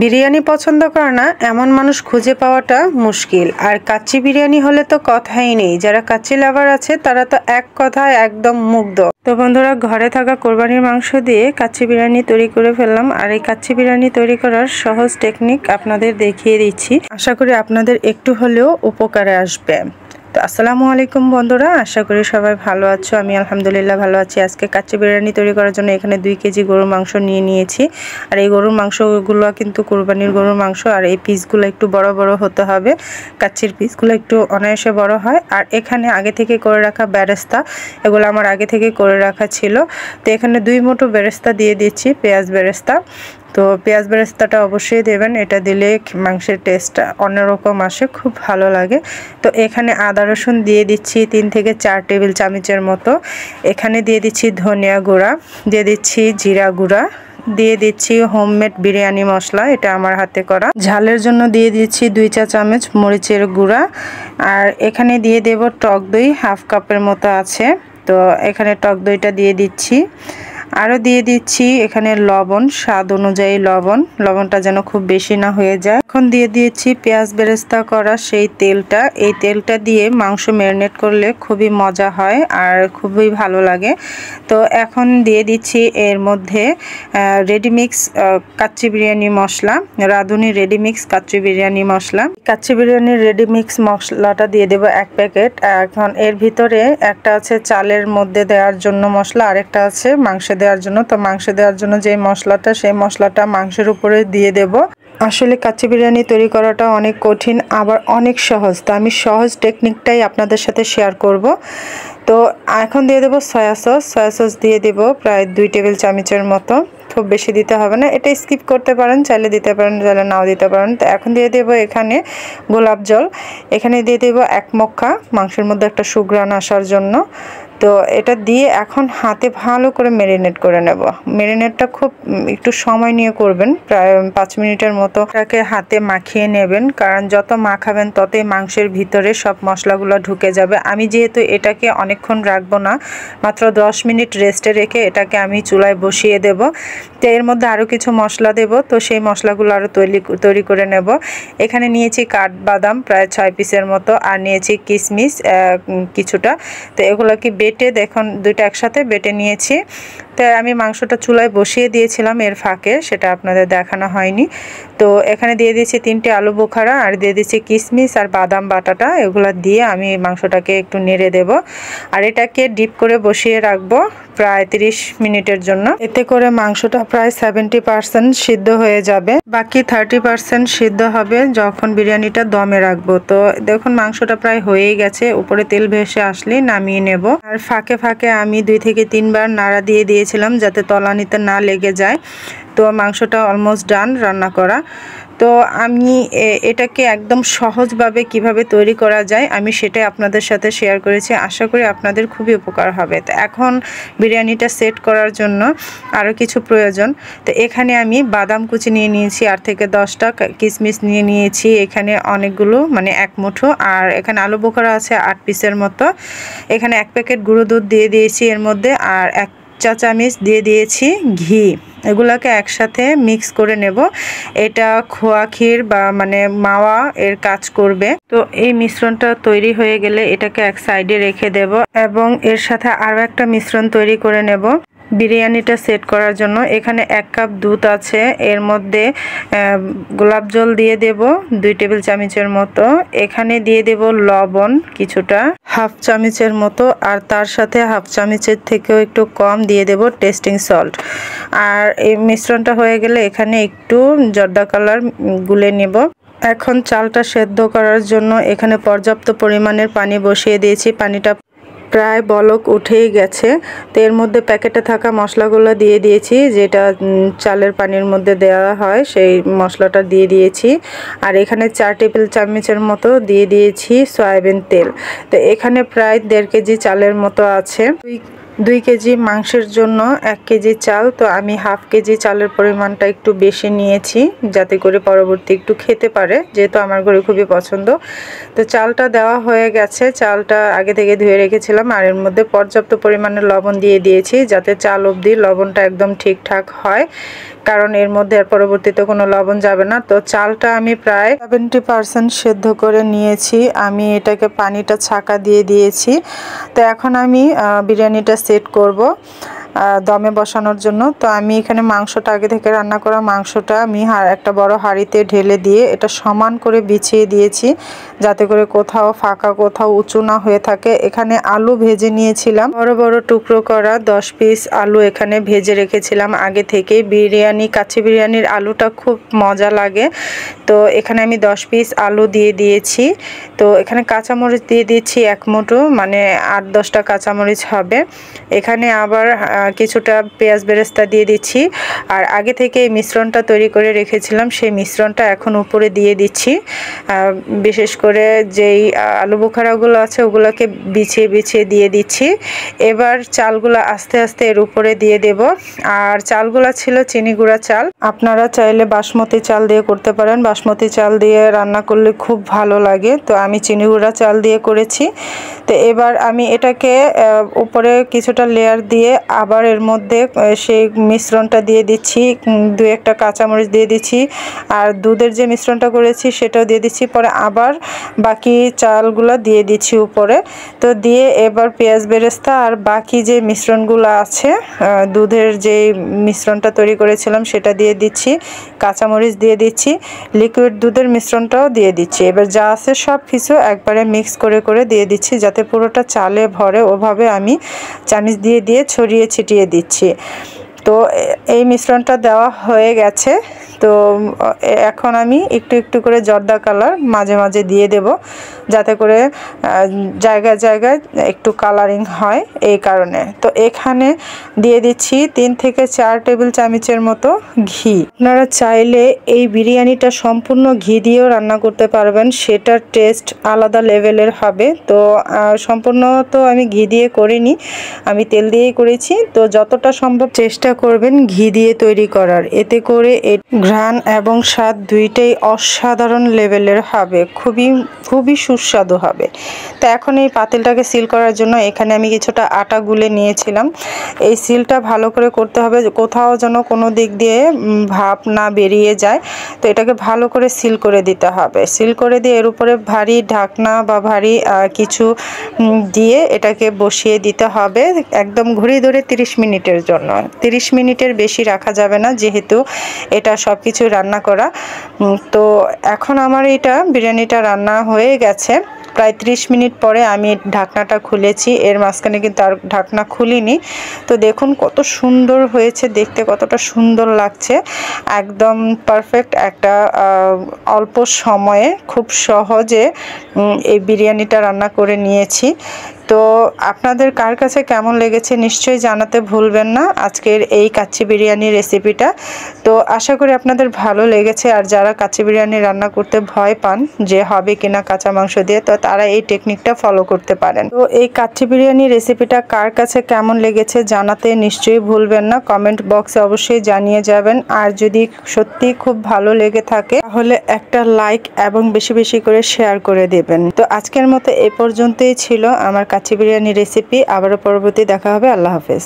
বিরিয়ানি পছন্দ করে না এমন মানুষ খুঁজে পাওয়াটা মুশকিল। আর কাচ্চি বিরিয়ানি হলে তো কথাই নেই। যারা কাচ্চি লাভার আছে তারা তো এক কথায় একদম মুগ্ধ। তো বন্ধুরা, ঘরে থাকা কোরবানির মাংস দিয়ে কাচ্চি বিরিয়ানি তৈরি করে ফেললাম। আর এই কাচ্চি বিরিয়ানি তৈরি করার সহজ টেকনিক আপনাদের দেখিয়ে দিচ্ছি। আশা করি আপনাদের একটু হলেও উপকারে আসবে। তো আসসালামু আলাইকুম বন্ধুরা, আশা করি সবাই ভালো আছো। আমি আলহামদুলিল্লাহ ভালো আছি। আজকে কাচ্চি বিরিয়ানি তৈরি করার জন্য এখানে 2 কেজি গরুর মাংস নিয়ে নিয়েছি। আর এই গরুর মাংসগুলো কিন্তু কুরবানির গরুর মাংস। আর এই পিসগুলো একটু বড় বড় হতে হবে। কাচ্চির পিসগুলো একটু অনায়াসে বড় হয়। আর এখানে আগে থেকে করে রাখা বেরেস্তা, এগুলো আমার আগে থেকে করে রাখা ছিল। তো এখানে 2 মুঠো বেরেস্তা দিয়ে দিচ্ছি, পেঁয়াজ বেরেস্তা। তো পেঁয়াজ বেরেস্তাটা অবশ্যই দেবেন, এটা দিলে মাংসের টেস্টটা অন্যরকম আসে, খুব ভালো লাগে। তো এখানে আদা রসুন দিয়ে দিচ্ছি 3 থেকে 4 টেবিল চামচের মতো। এখানে দিয়ে দিচ্ছি ধনিয়া গুঁড়া, দিয়ে দিচ্ছি জিরা গুঁড়া, দিয়ে দিচ্ছি হোমমেড বিরিয়ানি মশলা, এটা আমার হাতে করা। ঝালের জন্য দিয়ে দিচ্ছি 2 চা চামচ মরিচের গুঁড়া। আর এখানে দিয়ে দেব টক দই, হাফ কাপের মতো আছে। তো এখানে টক দইটা দিয়ে দিচ্ছি। আরও দিয়ে দিচ্ছি এখানে লবণ, স্বাদ অনুযায়ী লবণটা যেন খুব বেশি না হয়ে যায়। এখন দিয়ে দিয়েছি পেঁয়াজ বেরেস্তা করা সেই তেলটা। এই তেলটা দিয়ে মাংস ম্যারিনেট করলে খুবই মজা হয় আর খুবই ভালো লাগে। তো এখন দিয়ে দিচ্ছি এর মধ্যে রেডিমিক্স কাচ্চি বিরিয়ানি মশলা, রাঁধুনি রেডিমিক্স কাচ্চি বিরিয়ানি মশলা। কাচ্চি বিরিয়ানির রেডিমিক্স মশলাটা দিয়ে দেবো 1 প্যাকেট। এখন এর ভিতরে একটা আছে চালের মধ্যে দেওয়ার জন্য মশলা, আরেকটা আছে মাংস দেওয়ার জন্য। তো মাংস দেওয়ার জন্য যে মশলাটা, সেই মশলাটা মাংসের উপরে দিয়ে দেব। আসলে কাচ্চি বিরিয়ানি তৈরি করাটা অনেক কঠিন, আবার অনেক সহজ। তো আমি সহজ টেকনিকটাই আপনাদের সাথে শেয়ার করব। তো এখন দিয়ে দেব সয়া সস দিয়ে দেব প্রায় 2 টেবিল চামচের মতো। খুব বেশি দিতে হবে না, এটা স্কিপ করতে পারেন, চাইলে দিতে পারেন, চাইলে নাও দিতে পারেন। তো এখন দিয়ে দেব এখানে গোলাপ জল, এখানে দিয়ে দেব 1 মক্কা, মাংসের মধ্যে একটা সুঘ্রাণ আসার জন্য। তো এটা দিয়ে এখন হাতে ভালো করে ম্যারিনেট করে নেব। ম্যারিনেটটা খুব একটু সময় নিয়ে করবেন, প্রায় 5 মিনিটের মতো এটাকে হাতে মাখিয়ে নেবেন, কারণ যত মাখাবেন ততই মাংসের ভিতরে সব মশলাগুলো ঢুকে যাবে। আমি যেহেতু এটাকে অনেকক্ষণ রাখবো না, মাত্র 10 মিনিট রেস্টে রেখে এটাকে আমি চুলায় বসিয়ে দেব। তো এর মধ্যে আরও কিছু মশলা দেব, তো সেই মশলাগুলো আরও তৈরি করে নেব। এখানে নিয়েছি কাঠবাদাম প্রায় 6 পিসের মতো, আর নিয়েছি কিশমিশ কিছুটা। তো এগুলোকে বেটে, দেখুন 2টা একসাথে বেটে নিয়েছি। তাই আমি মাংসটা চুলায় বসিয়ে দিয়েছিলাম এর ফাঁকে, সেটা আপনাদের দেখানো হয়নি। তো এখানে দিয়ে দিয়েছি 3টে আলু বোখারা, আর দিয়ে দিয়েছি কিশমিশ আর বাদাম বাটাটা। এগুলো দিয়ে আমি মাংসটাকে একটু নেড়ে দেব। আর এটাকে ডিপ করে বসিয়ে রাখবো প্রায় 30 মিনিটের জন্য। এতে করে মাংসটা প্রায় 70% সিদ্ধ হয়ে যাবে, বাকি 30% সিদ্ধ হবে যখন বিরিয়ানিটা দমে রাখবো। তো দেখুন মাংসটা প্রায় হয়েই গেছে, উপরে তেল ভেসে আসলেই নামিয়ে নেব। আর ফাঁকে ফাঁকে আমি 2 থেকে 3 বার নাড়া দিয়ে দিয়েছিলাম যাতে তলানিতে না লেগে যায়। তো মাংসটা অলমোস্ট ডান রান্না করা। তো আমি এটাকে একদম সহজভাবে কিভাবে তৈরি করা যায় আমি সেটাই আপনাদের সাথে শেয়ার করেছি। আশা করি আপনাদের খুবই উপকার হবে। তো এখন বিরিয়ানিটা সেট করার জন্য আরও কিছু প্রয়োজন। তো এখানে আমি বাদাম কুচি নিয়ে নিয়েছি 8 থেকে 10টা, কিশমিশ নিয়ে নিয়েছি এখানে অনেকগুলো, মানে 1 মুঠো। আর এখানে আলু বোখারা আছে 8 পিসের মতো। এখানে 1 প্যাকেট গুঁড়ো দুধ দিয়ে দিয়েছি এর মধ্যে, আর 1 চা চামচ দিয়ে দিয়েছি ঘি। এগুলোকে একসাথে মিক্স করে নেব। এটা খোয়া ক্ষীর বা মানে মাওয়া এর কাজ করবে। তো এই মিশ্রণটা তৈরি হয়ে গেলে এটাকে এক সাইডে রেখে দেব, এবং এর সাথে আরও একটা মিশ্রণ তৈরি করে নেব বিরিয়ানিটা সেট করার জন্য। এখানে 1 কাপ দুধ আছে, এর মধ্যে গোলাপ জল দিয়ে দেব 2 টেবিল চামচের মতো। এখানে দিয়ে দেব লবণ কিছুটা, হাফ চামচের মতো, আর তার সাথে হাফ চামচের থেকেও একটু কম দিয়ে দেব টেস্টিং সল্ট। আর এই মিশ্রণটা হয়ে গেলে এখানে একটু জর্দা কালার গুলে নেব। এখন চালটা সেদ্ধ করার জন্য এখানে পর্যাপ্ত পরিমাণের পানি বসিয়ে দিয়েছি। পানিটা প্রায় বলক উঠেই গেছে। তো এর মধ্যে প্যাকেটে থাকা মশলাগুলো দিয়ে দিয়েছি, যেটা চালের পানির মধ্যে দেওয়া হয়, সেই মশলাটা দিয়ে দিয়েছি। আর এখানে 4 টেবিল চামচের মতো দিয়ে দিয়েছি সয়াবিন তেল। তো এখানে প্রায় 1.5 কেজি চালের মতো আছে। 2 কেজি মাংসের জন্য 1 কেজি চাল। তো আমি হাফ কেজি চালের পরিমাণটা একটু বেশি নিয়েছি, যাতে করে পরবর্তী একটু খেতে পারে, যেহেতু আমার ঘরে খুবই পছন্দ। তো চালটা দেওয়া হয়ে গেছে, চালটা আগে থেকে ধুয়ে রেখেছিলাম। আর এর মধ্যে পর্যাপ্ত পরিমাণে লবণ দিয়ে দিয়েছি, যাতে চাল অবধি লবণটা একদম ঠিকঠাক হয়। কারণ এর মধ্যে আর পরবর্তীতে কোনো লবণ যাবে না। তো চালটা আমি প্রায় 70% সেদ্ধ করে নিয়েছি। আমি এটাকে পানিটা ছাঁকা দিয়ে দিয়েছি। তো এখন আমি বিরিয়ানিটা সেট করব দমে বসানোর জন্য। তো আমি এখানে মাংসটা আগে থেকে রান্না করা মাংসটা আমি একটা বড় হাঁড়িতে ঢেলে দিয়ে এটা সমান করে বিছিয়ে দিয়েছি, যাতে করে কোথাও ফাঁকা কোথাও উঁচু না হয়ে থাকে। এখানে আলু ভেজে নিয়েছিলাম, বড় বড় টুকরো করা 10 পিস আলু এখানে ভেজে রেখেছিলাম আগে থেকে। বিরিয়ানি, কাচ্চি বিরিয়ানির আলুটা খুব মজা লাগে। তো এখানে আমি 10 পিস আলু দিয়ে দিয়েছি। তো এখানে কাঁচামরিচ দিয়ে দিচ্ছি 1 মুঠো, মানে 8-10টা কাঁচামরিচ হবে। এখানে আবার কিছুটা পেঁয়াজ বেরেস্তা দিয়ে দিচ্ছি। আর আগে থেকে এই মিশ্রণটা তৈরি করে রেখেছিলাম, সেই মিশ্রণটা এখন উপরে দিয়ে দিচ্ছি। বিশেষ করে যেই আলু বোখারাগুলো আছে ওগুলোকে বিছিয়ে বিছিয়ে দিয়ে দিচ্ছি। এবার চালগুলো আস্তে আস্তে এর উপরে দিয়ে দেব। আর চালগুলো ছিল চিনি গুঁড়া চাল, আপনারা চাইলে বাসমতি চাল দিয়ে করতে পারেন। বাসমতি চাল দিয়ে রান্না করলে খুব ভালো লাগে। তো আমি চিনি গুঁড়া চাল দিয়ে করেছি। তো এবার আমি এটাকে উপরে কিছুটা লেয়ার দিয়ে আবার এর মধ্যে সেই মিশ্রণটা দিয়ে দিচ্ছি, 2-1টা কাঁচামরিচ দিয়ে দিচ্ছি, আর দুধের যে মিশ্রণটা করেছি সেটাও দিয়ে দিচ্ছি। পরে আবার বাকি চালগুলো দিয়ে দিচ্ছি উপরে। তো দিয়ে এবার পেঁয়াজ বেরেস্তা আর বাকি যে মিশ্রণগুলো আছে, দুধের যে মিশ্রণটা তৈরি করেছিলাম সেটা দিয়ে দিচ্ছি, কাঁচামরিচ দিয়ে দিচ্ছি, লিকুইড দুধের মিশ্রণটাও দিয়ে দিচ্ছি। এবার যা আছে সব কিছু একবারে মিক্স করে করে দিয়ে দিচ্ছি, যাতে পুরোটা চালে ভরে। ওভাবে আমি চামচ দিয়ে দিয়ে ছড়িয়ে ছিটিয়ে দিচ্ছি। তো এই মিশ্রণটা দেওয়া হয়ে গেছে। তো এখন আমি একটু একটু করে জর্দা কালার মাঝে মাঝে দিয়ে দেব, যাতে করে জায়গায় জায়গায় একটু কালারিং হয়, এই কারণে। তো এখানে দিয়ে দিচ্ছি 3 থেকে 4 টেবিল চামচের মতো ঘি। আপনারা চাইলে এই বিরিয়ানিটা সম্পূর্ণ ঘি দিয়েও রান্না করতে পারবেন, সেটার টেস্ট আলাদা লেভেলের হবে। তো সম্পূর্ণ তো আমি ঘি দিয়ে করিনি, আমি তেল দিয়েই করেছি। তো যতটা সম্ভব চেষ্টা করবেন ঘি দিয়ে তৈরি করার, এতে করে ঘ্রাণ এবং স্বাদ দুইটাই অসাধারণ লেভেলের হবে, খুবই খুবই সুস্বাদু হবে। তো এখন এই পাতিলটাকে সিল করার জন্য এখানে আমি কিছুটা আটা গুলে নিয়েছিলাম। এই সিলটা ভালো করে করতে হবে, কোথাও যেন কোনো দিক দিয়ে ভাপ না বেরিয়ে যায়। তো এটাকে ভালো করে সিল করে দিতে হবে। সিল করে দিয়ে এর উপরে ভারী ঢাকনা বা ভারী কিছু দিয়ে এটাকে বসিয়ে দিতে হবে একদম ঘড়ি ধরে 30 মিনিটের জন্য। 30 মিনিটের বেশি রাখা যাবে না, যেহেতু এটা সব কিছু রান্না করা। তো এখন আমার এটা বিরিয়ানিটা রান্না হয়ে গেছে। প্রায় 30 মিনিট পরে আমি ঢাকনাটা খুলেছি, এর মাঝখানে কিন্তু আর ঢাকনা খুলিনি। তো দেখুন কত সুন্দর হয়েছে দেখতে, কতটা সুন্দর লাগছে। একদম পারফেক্ট একটা অল্প সময়ে খুব সহজে এই বিরিয়ানিটা রান্না করে নিয়েছি। তো আপনাদের কার কাছে কেমন লেগেছে নিশ্চয়ই জানাতে ভুলবেন না আজকের এই কাচ্চি বিরিয়ানি রেসিপিটা। তো আশা করি আপনাদের ভালো লেগেছে। আর যারা কাচ্চি বিরিয়ানি রান্না করতে ভয় পান যে হবে কিনা কাঁচা মাংস দিয়ে, তো তারা এই টেকনিকটা ফলো করতে পারেন। তো এই কাচ্চি বিরিয়ানি রেসিপিটা কার কাছে কেমন লেগেছে জানাতে নিশ্চয়ই ভুলবেন না, কমেন্ট বক্সে অবশ্যই জানিয়ে যাবেন। আর যদি সত্যি খুব ভালো লেগে থাকে তাহলে একটা লাইক এবং বেশি বেশি করে শেয়ার করে দেবেন। তো আজকের মতো এ পর্যন্তই ছিল আমার কাচ্চি বিরিয়ানি রেসিপি। আবারও পরবর্তী দেখা হবে। আল্লাহ হাফেজ।